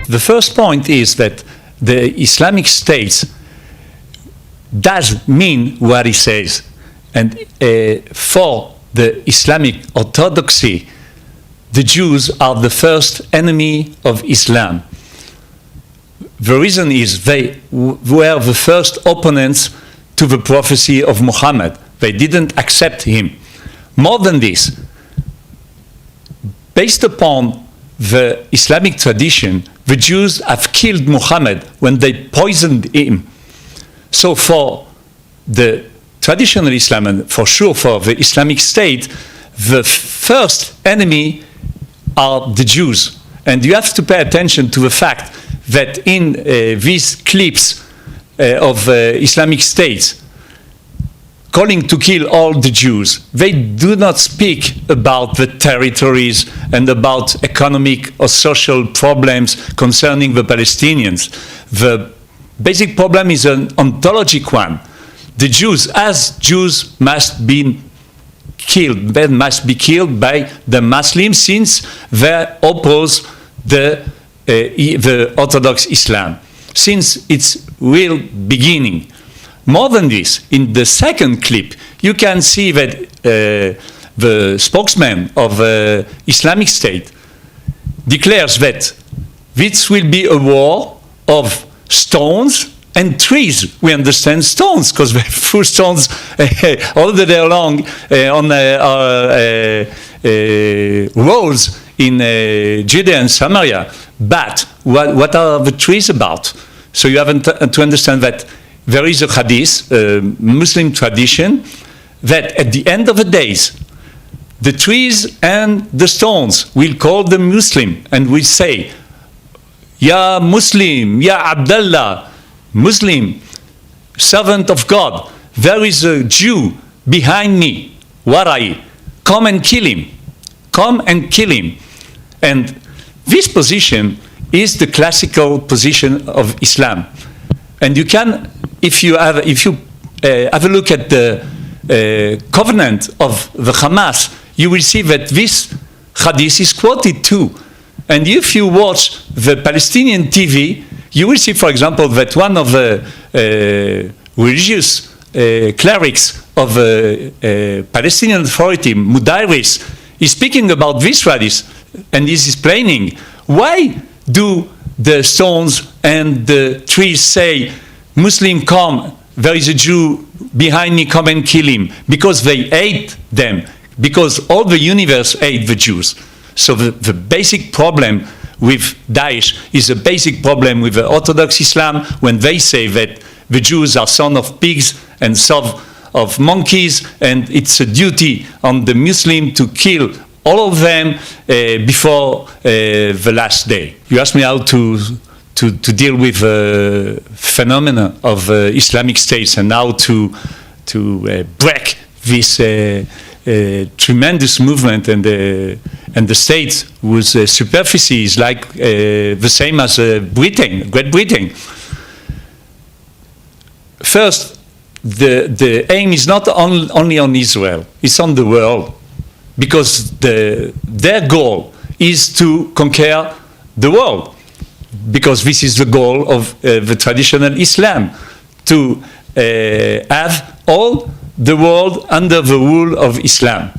The first point is that the Islamic State does mean what it says. And for the Islamic Orthodoxy, the Jews are the first enemy of Islam. The reason is they were the first opponents to the prophecy of Muhammad. They didn't accept him. More than this, based upon the Islamic tradition, the Jews have killed Muhammad when they poisoned him. So for the traditional Islam, and for sure for the Islamic State, the first enemy are the Jews. And you have to pay attention to the fact that in these clips of Islamic State calling to kill all the Jews, they do not speak about the territories and about economic or social problems concerning the Palestinians. The basic problem is an ontologic one. The Jews, as Jews, must be killed. They must be killed by the Muslims since they oppose the Orthodox Islam, since its real beginning. More than this, in the second clip, you can see that the spokesman of Islamic State declares that this will be a war of stones and trees. We understand stones because they threw stones all the day long on roads in Judea and Samaria. But what are the trees about? So you have to understand that there is a hadith, Muslim tradition, that at the end of the days, the trees and the stones will call the Muslim and will say, Ya Muslim, Ya Abdullah, Muslim, servant of God, there is a Jew behind me, Warai, come and kill him, come and kill him. And this position is the classical position of Islam. And you can, if you have a look at the covenant of the Hamas, you will see that this hadith is quoted too. And if you watch the Palestinian TV, you will see, for example, that one of the religious clerics of the Palestinian Authority, Mudairis, is speaking about this hadith, and is explaining why do the stones and the trees say, Muslim, come, there is a Jew behind me, come and kill him, because they hate them, because all the universe hate the Jews. So the basic problem with Daesh is a basic problem with the Orthodox Islam when they say that the Jews are sons of pigs and sons of monkeys, and it's a duty on the Muslim to kill all of them before the last day. You asked me how to deal with the phenomena of Islamic states and how to break this tremendous movement, and the state whose superficie is like the same as Britain, Great Britain. First, the aim is not only on Israel, it's on the world, because their goal is to conquer the world, because this is the goal of the traditional Islam, to have all the world under the rule of Islam.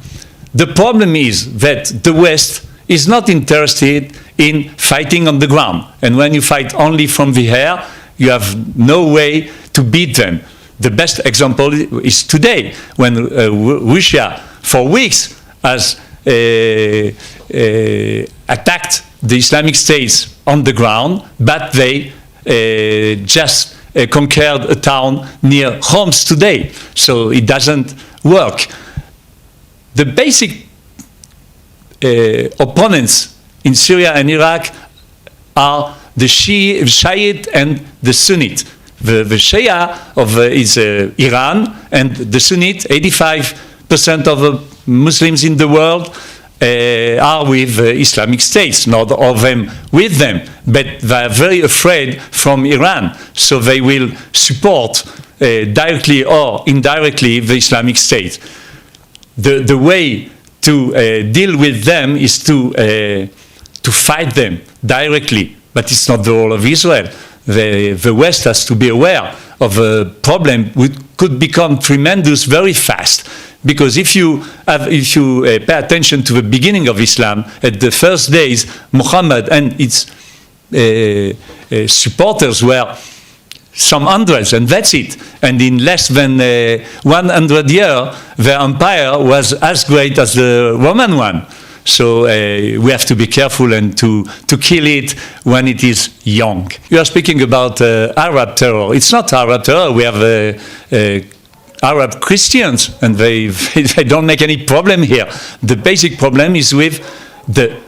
The problem is that the West is not interested in fighting on the ground. And when you fight only from the air, you have no way to beat them. The best example is today, when Russia, for weeks, has attacked the Islamic States on the ground, but they just conquered a town near Homs today, so it doesn't work. The basic opponents in Syria and Iraq are the Shiite and the Sunnite. The Shia is Iran, and the Sunnite, 85% of the Muslims in the world are with Islamic States, not all of them with them, but they are very afraid from Iran, so they will support directly or indirectly the Islamic State. The way to deal with them is to fight them directly, but it's not the role of Israel. The West has to be aware of a problem which could become tremendous very fast. Because if you pay attention to the beginning of Islam, at the first days, Muhammad and its supporters were some hundreds, and that's it. And in less than 100 years, the empire was as great as the Roman one. So we have to be careful and to kill it when it is young. You are speaking about Arab terror. It's not Arab terror. We have Arab Christians, and they don't make any problem here. The basic problem is with the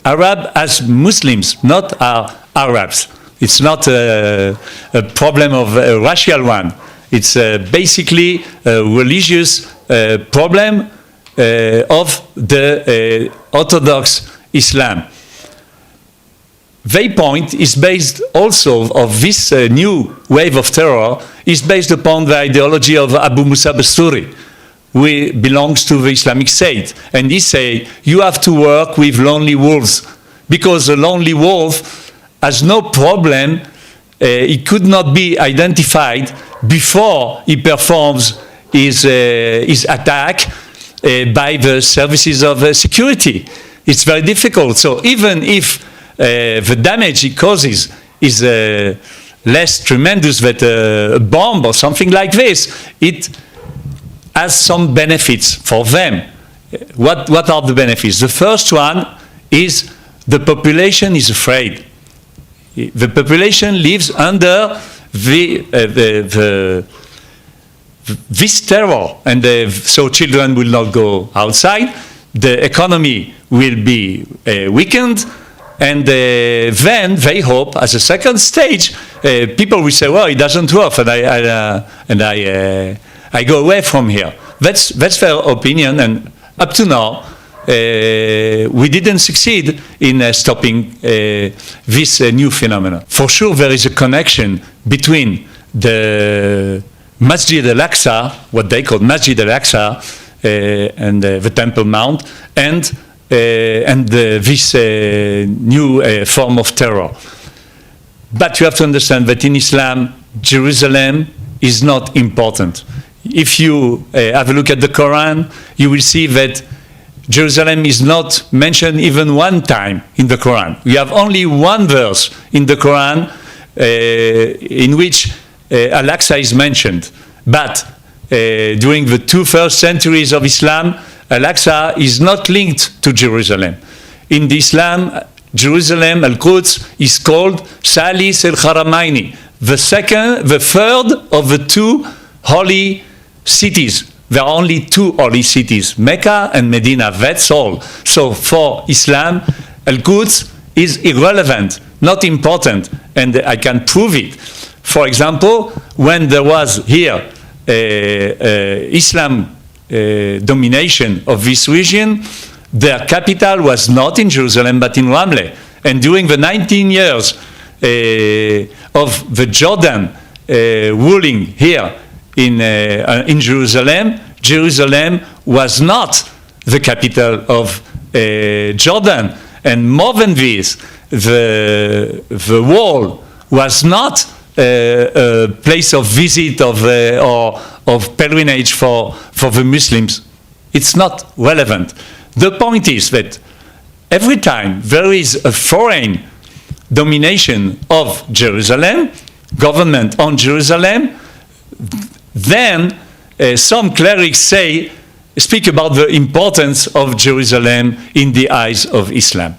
Arab as Muslims, not our Arabs. It's not a problem of a racial one. It's basically a religious problem of the Orthodox Islam. Their point is based also of this new wave of terror is based upon the ideology of Abu Musa Basturi, who belongs to the Islamic State. And he say, you have to work with lonely wolves, because a lonely wolf has no problem, he could not be identified before he performs his attack by the services of security. It's very difficult. So even if the damage it causes is less tremendous than a bomb or something like this, it has some benefits for them. What are the benefits? The first one is the population is afraid. The population lives under this terror, and so children will not go outside, the economy will be weakened, and then they hope, as a second stage, people will say, well, it doesn't work, and I go away from here. That's their opinion, and up to now, we didn't succeed in stopping this new phenomenon. For sure, there is a connection between the Masjid al-Aqsa, what they call Masjid al-Aqsa, and the Temple Mount, and this new form of terror. But you have to understand that in Islam, Jerusalem is not important. If you have a look at the Quran, you will see that Jerusalem is not mentioned even one time in the Quran. We have only one verse in the Quran in which Al-Aqsa is mentioned. But during the first 2 centuries of Islam, Al-Aqsa is not linked to Jerusalem. In the Islam, Jerusalem, Al-Quds, is called Salis al-Haramaini, the third of the 2 holy cities. There are only 2 holy cities, Mecca and Medina, that's all. So for Islam, Al-Quds is irrelevant, not important, and I can prove it. For example, when there was here Islam domination of this region, their capital was not in Jerusalem but in Ramleh. And during the 19 years of the Jordan ruling here in Jerusalem, Jerusalem was not the capital of Jordan. And more than this, the wall was not a place of visit or of pilgrimage for the Muslims. It's not relevant. The point is that every time there is a foreign domination of Jerusalem, government on Jerusalem, then some clerics speak about the importance of Jerusalem in the eyes of Islam.